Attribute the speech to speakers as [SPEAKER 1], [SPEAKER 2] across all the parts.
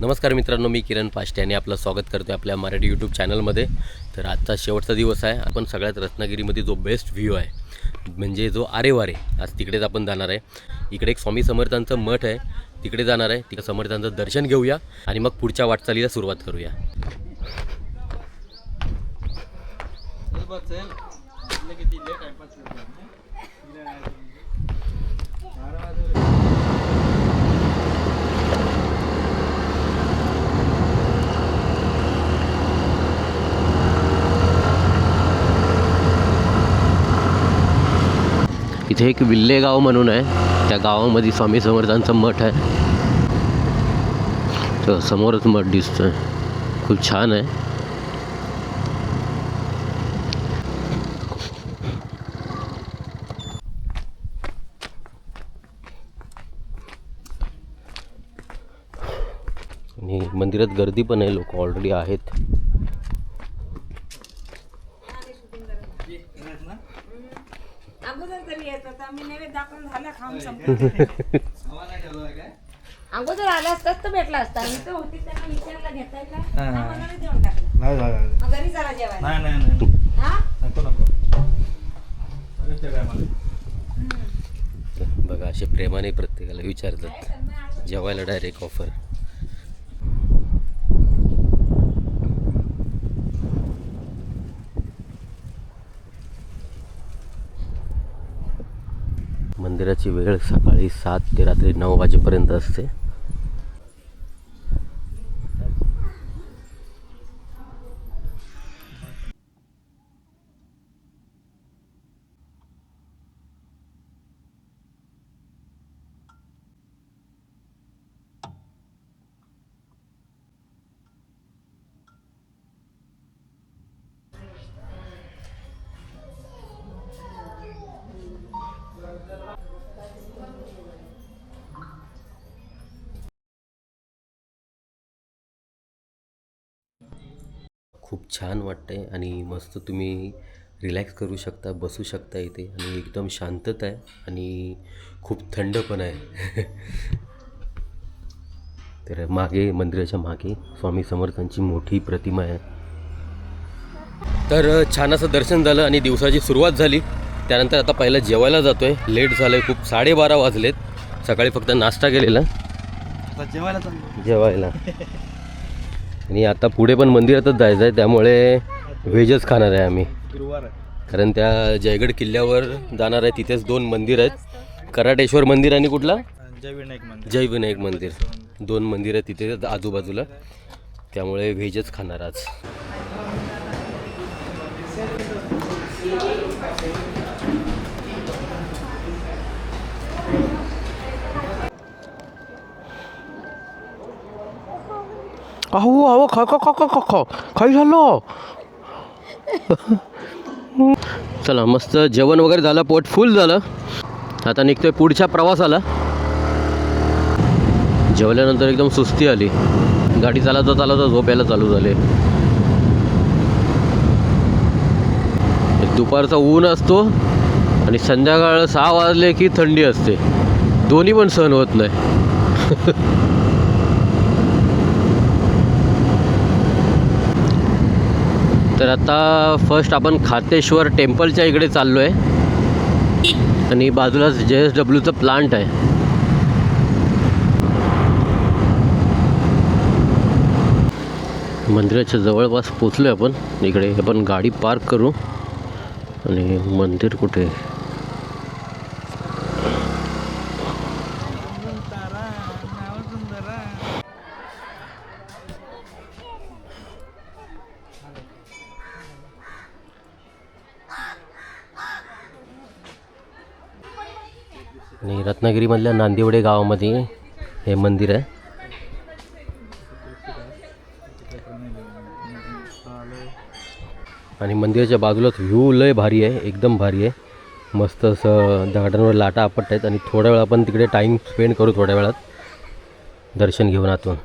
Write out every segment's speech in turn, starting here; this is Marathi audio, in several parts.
[SPEAKER 1] नमस्कार मित्रांनो, मी किरण पाष्टे आणि आपलं स्वागत करतो आपल्या मराठी यूट्यूब चॅनलमध्ये. तर आजचा शेवटचा दिवस आहे. आपण सगळ्यात रत्नागिरीमध्ये जो बेस्ट व्ह्यू आहे म्हणजे जो आरेवारे, आज तिकडेच आपण जाणार आहे. इकडे एक स्वामी समर्थांचं मठ आहे, तिकडे जाणार आहे. तिकडे समर्थांचं दर्शन घेऊया आणि मग पुढच्या वाटचालीला सुरुवात करूया. इथे एक विल्ले गाव म्हणून आहे, त्या गावामध्ये स्वामी समर्थांचं मठ आहे. तर समोरच मठ दिसतोय, खूप छान आहे. आणि मंदिरात गर्दी पण आहे, लोक ऑलरेडी आहेत.
[SPEAKER 2] अगोदर आला असतात तर भेटला असता. मी तर होती त्यांना विचारला घेतायला मला देऊन टाकलं. घरी चला जेवायला.
[SPEAKER 1] बघा, असे प्रेमाने प्रत्येकाला विचारतात, जेवायला डायरेक्ट ऑफर. मंदिराची वेळ सकाळी 7 ते रात्री 9 वाजेपर्यंत असते. खूप छान वाटतंय आणि मस्त तुम्ही रिलॅक्स करू शकता, बसू शकता इथे. आणि एकदम शांतता आहे आणि खूप थंड पण आहे. तर मागे, मंदिराच्या मागे स्वामी समर्थांची मोठी प्रतिमा आहे. तर छान असं दर्शन झालं आणि दिवसाची सुरुवात झाली. त्यानंतर आता पहिलं जेवायला जातो आहे. लेट झालं आहे खूप, 12:30 वाजलेत. सकाळी फक्त नाश्ता केलेला, जेवायला. आणि आता पुढे पण मंदिरातच जायचं आहे, त्यामुळे व्हेजच खाणार आहे आम्ही. कारण त्या जयगड किल्ल्यावर जाणार आहे, तिथेच 2 मंदिर आहेत, कराटेश्वर मंदिर आणि कुठला जय विनायक मंदिर. 2 मंदिर आहेत तिथे आजूबाजूला, त्यामुळे व्हेजच खाणार आज. अहो अहो खा खा खा खा खा खा काही झालं. चला, मस्त जेवण वगैरे झालं, पोट फुल झालं. आता निघतोय पुढच्या प्रवासाला. जेवल्यानंतर एकदम सुस्ती आली, गाडी चालवता चालवता झोप यायला चालू झाले. दुपारचा ऊन असतो आणि संध्याकाळ 6 वाजले की थंडी असते, दोन्ही पण सहन होत नाही. तर आता फर्स्ट आपण खातेश्वर टेम्पलच्या इकडे चाललो आहे आणि बाजूलाच JSWचं प्लांट आहे. मंदिराच्या जवळपास पोचलो आहे आपण. इकडे आपण गाडी पार्क करू. आणि मंदिर कुठे? आणि रत्नागिरीमधल्या नांदिवडे गावामध्ये हे मंदिर आहे. आणि मंदिराच्या बाजूलाच व्ह्यू लय भारी आहे, एकदम भारी आहे. मस्त असं दगडांवर लाटा आपट आहेत आणि थोड्या वेळ आपण तिकडे टाईम स्पेंड करू. थोड्या वेळात दर्शन घेऊन आतून.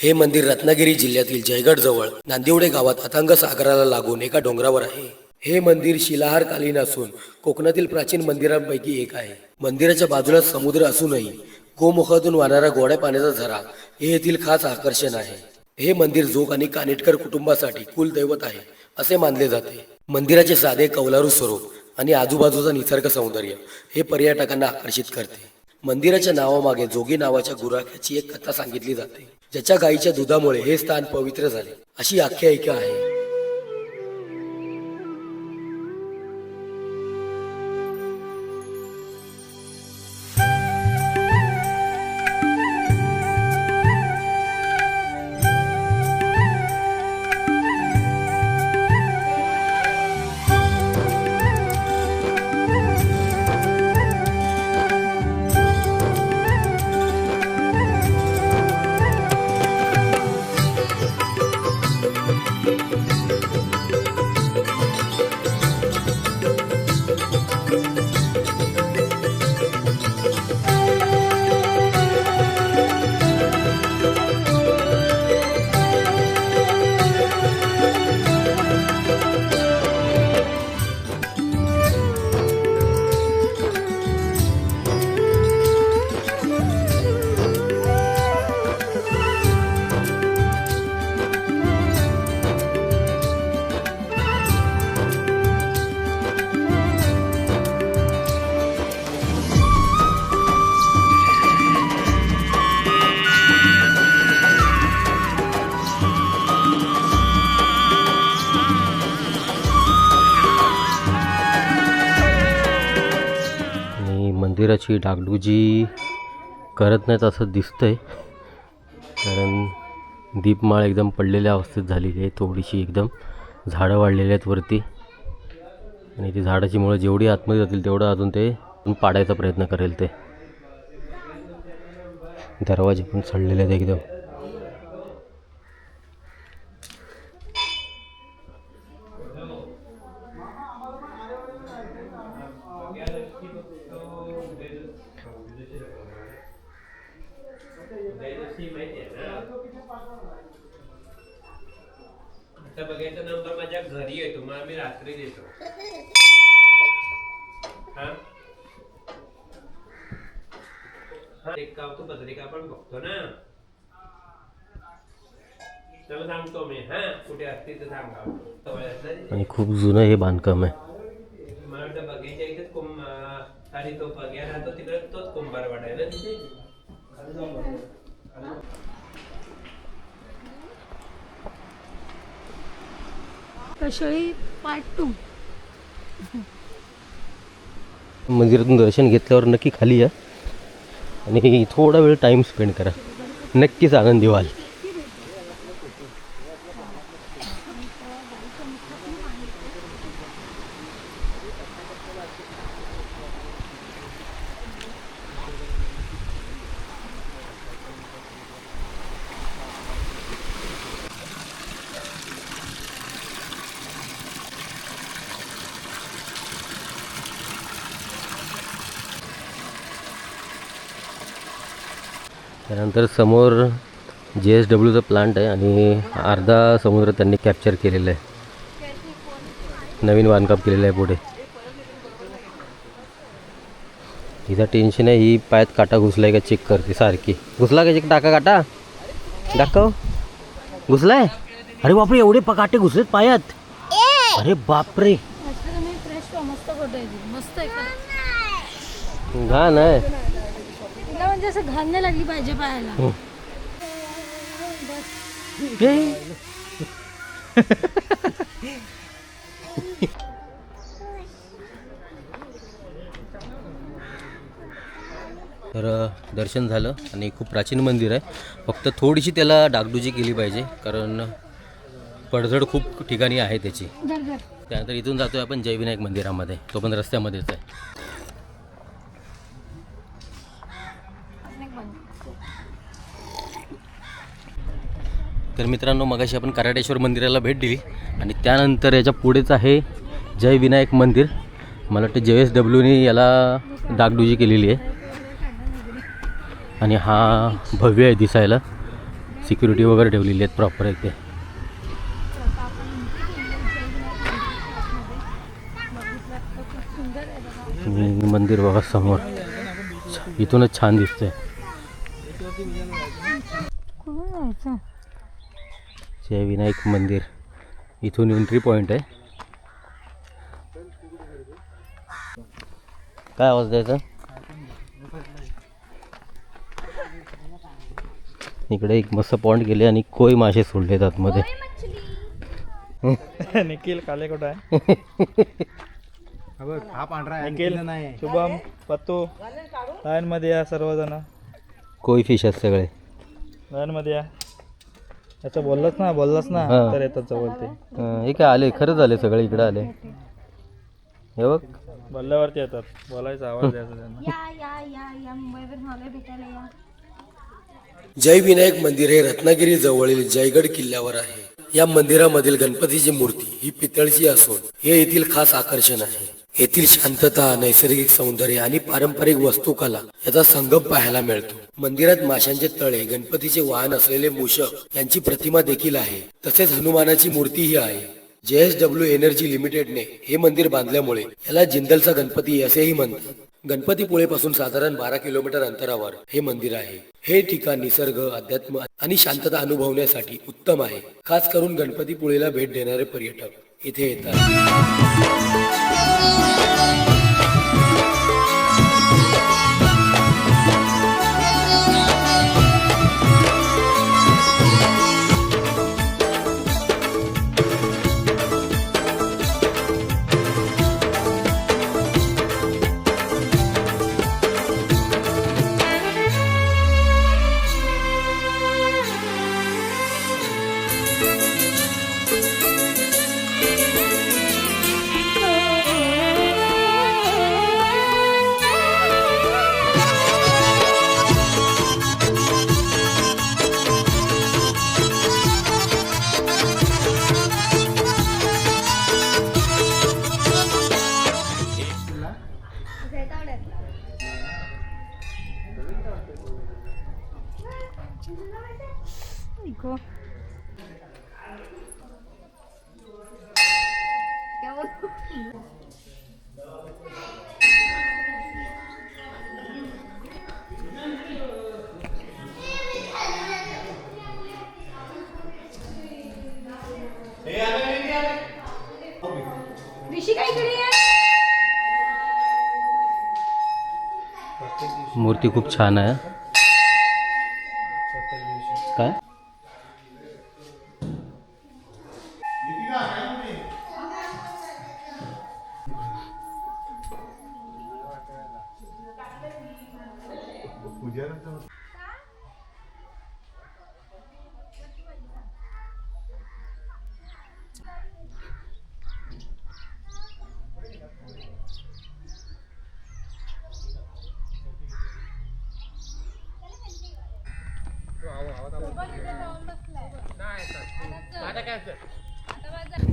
[SPEAKER 1] हे मंदिर रत्नागिरी जिल्ह्यातील जयगड जवळ नांदिवडे गावात अथांग सागराला लागून एका डोंगरावर आहे. हे मंदिर शिलाहारकालीन असून कोकणातील प्राचीन मंदिरांपैकी एक आहे. मंदिराच्या बाजूला समुद्र असूनही गोमुखातून वाहणारा गोड्या पाण्याचा झरा हे येथील खास आकर्षण आहे. हे मंदिर जोग आणि कानेटकर कुटुंबासाठी कुलदैवत आहे असे मानले जाते. मंदिराचे साधे कौलारू स्वरूप आणि आजूबाजूचा निसर्ग सौंदर्य हे पर्यटकांना आकर्षित करते. मंदिराच्या नावामागे जोगी नावाच्या गुराख्याची एक कथा सांगितली जाते, ज्याच्या गायीच्या दुधामुळे हे स्थान पवित्र झाले अशी आख्यायिका आहे. मंदिराची डागडुजी करत नाहीत असं दिसतंय, कारण दीपमाळ एकदम पडलेल्या अवस्थेत झालेली आहे. थोडीशी एकदम झाडं वाढलेली आहेत वरती, आणि ती झाडाची मुळं जेवढी आतमध्ये जातील तेवढं अजून ते पाडायचा प्रयत्न करेल. ते दरवाजे पण सडलेले आहेत एकदम.
[SPEAKER 3] आता बघायचा नंबर माझ्या घरी येतो, मग आम्ही रात्री देतो. एक गाव तू पत्रिका पण बघतो ना, तर सांगतो मी. कुठे असते तर सांगा.
[SPEAKER 1] आणि खूप जुनं हे बांधकाम आहे.
[SPEAKER 3] मला वाटतं बघायच्या इथेच आणि तो बघ्या राहतो तिकडे, तोच कुंभार वाटायला तिथे.
[SPEAKER 2] कशळी पार्ट 2.
[SPEAKER 1] मंदिरातून दर्शन घेतल्यावर नक्की खाली या आणि थोडा वेळ टाईम स्पेंड करा, नक्कीच आनंदी व्हाल. त्यानंतर समोर JSWचा प्लांट आहे आणि अर्धा समुद्र त्यांनी कॅप्चर केलेला आहे. नवीन बांधकाम केलेलं आहे पुढे. हिचा टेन्शन आहे, ही पायात काटा घुसलाय का चेक करते सारखी. घुसला का चेक, टाका काटा दाखव. घुसलाय? अरे बापरे, एवढे काटे घुसलेत पायात. अरे बापरे, घाण आहे.
[SPEAKER 2] म्हणजे असं घाण नाही लागली पाहिजे पायाला.
[SPEAKER 1] तर दर्शन झालं आणि खूप प्राचीन मंदिर आहे. फक्त थोडीशी त्याला डागडुजी केली पाहिजे, कारण पडझड खूप ठिकाणी आहे त्याची. त्यानंतर इथून जातोय आपण जयविनायक मंदिरामध्ये, तो पण रस्त्यामध्येच आहे. तर मित्रांनो, मगाशी आपण कराटेश्वर मंदिराला भेट दिली आणि त्यानंतर याच्या पुढेच आहे जय विनायक मंदिर. मला वाटतं JSWने याला डागडुजी केलेली आहे आणि हा भव्य आहे दिसायला. सिक्युरिटी वगैरे ठेवलेली आहेत प्रॉपर आहे ते. मंदिर बघा समोर, इथूनच छान दिसतंय. जय विनायक मंदिर इथून एंट्री पॉईंट आहे. काय आवाज द्यायचा? इकडे एक मस्त पॉइंट गेले आणि कोई मासे सोडलेत आतमध्ये.
[SPEAKER 4] निखिल काले कुठं आहे?
[SPEAKER 5] हा पांढरा
[SPEAKER 4] निखिल शुभम पत्तू लाईन मध्ये या सर्वजण.
[SPEAKER 1] कोई फिश आहेत सगळे.
[SPEAKER 4] लाईन मध्ये या. याचं बोललाच ना
[SPEAKER 1] हा.
[SPEAKER 4] तर येतात जवळ ते.
[SPEAKER 1] हे काय आले खरंच आले सगळे इकडे आले. हे बघ
[SPEAKER 4] बोलल्यावरती येतात. बोलायचा आवाज द्यायचा त्यांना.
[SPEAKER 2] या मुंबईवरून आलोय भेटायला या.
[SPEAKER 1] जय विनायक मंदिर हे रत्नागिरी जवळील जयगड किल्ल्यावर आहे. या मंदिरामधील गणपतीची मूर्ती ही पितळची असून हे येथील खास आकर्षण आहे. येथील शांतता, नैसर्गिक सौंदर्य आणि पारंपरिक वस्तुकला याचा संगम पाहायला मिळतो. मंदिरात माशांचे तळे, गणपतीचे वाहन असलेले मूषक यांची प्रतिमा देखील आहे. तसेच हनुमानाची मूर्तीही आहे. JSW एनर्जी लिमिटेडने हे मंदिर बांधल्यामुळे याला जिंदलचा गणपती असेही म्हणतात. गणपतीपुळेपासून साधारण 12 किलोमीटर अंतरावर हे मंदिर आहे. हे ठिकाण निसर्ग, अध्यात्म आणि शांतता अनुभवण्यासाठी उत्तम आहे. खास करून गणपतीपुळेला भेट देणारे पर्यटक इथे येतात.
[SPEAKER 2] ऋषी काय इकडे ये.
[SPEAKER 1] मूर्ती खूप छान आहे. काय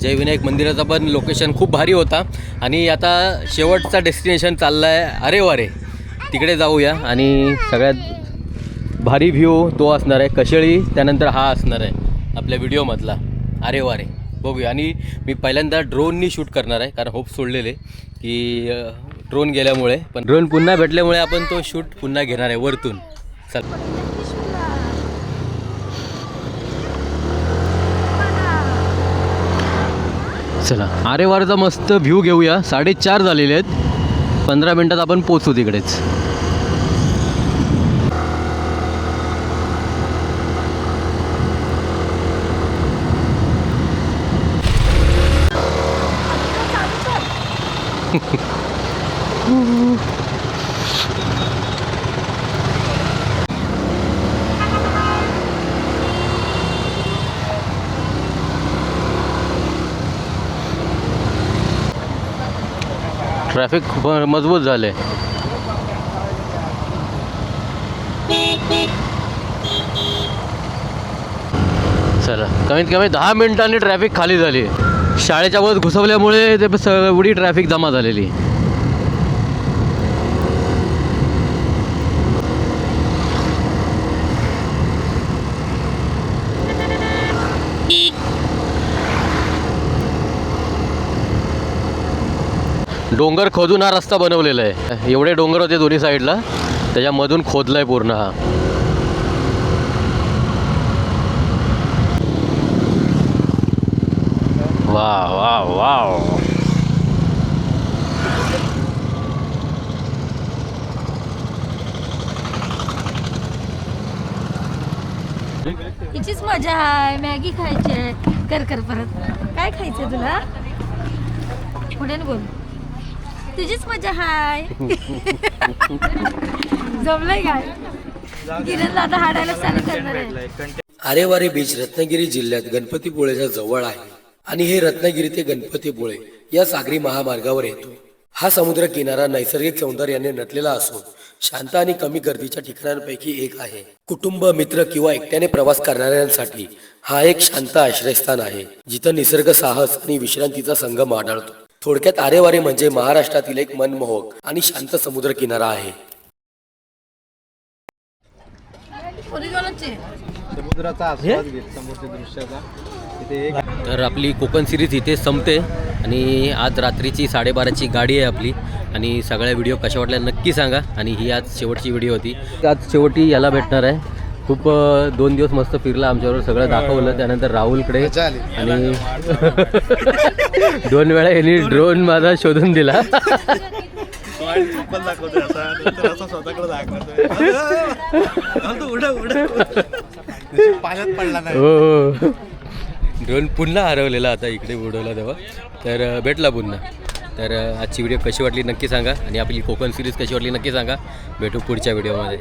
[SPEAKER 1] जय विनायक मंदिराचा पण लोकेशन खूप भारी होता आणि आता शेवटचा डेस्टिनेशन चालला आहे अरे वारे. तिकडे जाऊया आणि सगळ्यात भारी व्ह्यू तो असणार आहे कशेळी. त्यानंतर हा असणार आहे आपल्या व्हिडिओमधला अरे वारे. बघूया. आणि मी पहिल्यांदा ड्रोननी शूट करणार आहे कारण होप सोडलेले की ड्रोन गेल्यामुळे, पण ड्रोन पुन्हा भेटल्यामुळे आपण तो शूट पुन्हा घेणार आहे वरतून. चल चला अरे वारचा मस्त व्ह्यू घेऊया. 4:30 झालेले आहेत. 15 मिनटात आपण पोचू तिकडेच. ट्रॅफिक खूप मजबूत झाले. चला कमीत कमी 10 मिनिटांनी ट्रॅफिक खाली झाली. शाळेच्या बस घुसवल्यामुळे ते एवढी ट्रॅफिक जमा झालेली. डोंगर खोदून हा रस्ता बनवलेला आहे. एवढे डोंगर होते दोन्ही साईडला, त्याच्यामधून खोदला आहे पूर्ण हा. वा वा वा.
[SPEAKER 2] हिचीच मजा आहे. मॅगी खायची आहे. कर परत. काय खायचंय तुला? पुढे बोल. तुझीच मजा हाय. जमलंय काय? किरणला आता हाडायला चालू करणार आहे.
[SPEAKER 1] आरेवारे बीच रत्नागिरी जिल्ह्यात गणपतीपुळेच्या जवळ आहे आणि हे रत्नागिरी ते गणपतीपुळे या सागरी महामार्गावर येतो. हा समुद्र किनारा नैसर्गिक सौंदर्याने नटलेला असून शांत आणि कमी गर्दीच्या ठिकाणांपैकी एक आहे. कुटुंब, मित्र किंवा एकट्याने प्रवास करणाऱ्यांसाठी हा एक शांत आश्रयस्थान आहे, जिथं निसर्ग, साहस आणि विश्रांतीचा संगम आढळतो. थोडक्यात आरेवारे म्हणजे महाराष्ट्रातील एक मनमोहक आणि शांत समुद्र किनारा आहे.
[SPEAKER 4] समुद्राचा आस्वाद घेत समुद्र दृश्याचा इथे एक
[SPEAKER 1] तर आपली कोकण सिरीज इथे संपते आणि आज रात्रीची 12:30ची गाडी आहे आपली. आणि सगळ्या व्हिडिओ कशा वाटल्या नक्की सांगा. आणि ही आज शेवटची व्हिडिओ होती. आज शेवटी याला भेटणार आहे. खूप 2 दिवस मस्त फिरला, आमच्याबरोबर सगळं दाखवलं. त्यानंतर राहुलकडे आणि 2 वेळा यांनी ड्रोन माझा शोधून दिला.
[SPEAKER 4] पाण्यात पडला नाही.
[SPEAKER 1] हो, ड्रोन पुन्हा हरवलेला आता इकडे उडवला तेव्हा. तर भेटला पुन्हा. तर आजची व्हिडिओ कशी वाटली नक्की सांगा आणि आपली कोकण सिरीज कशी वाटली नक्की सांगा. भेटू पुढच्या व्हिडिओमध्ये.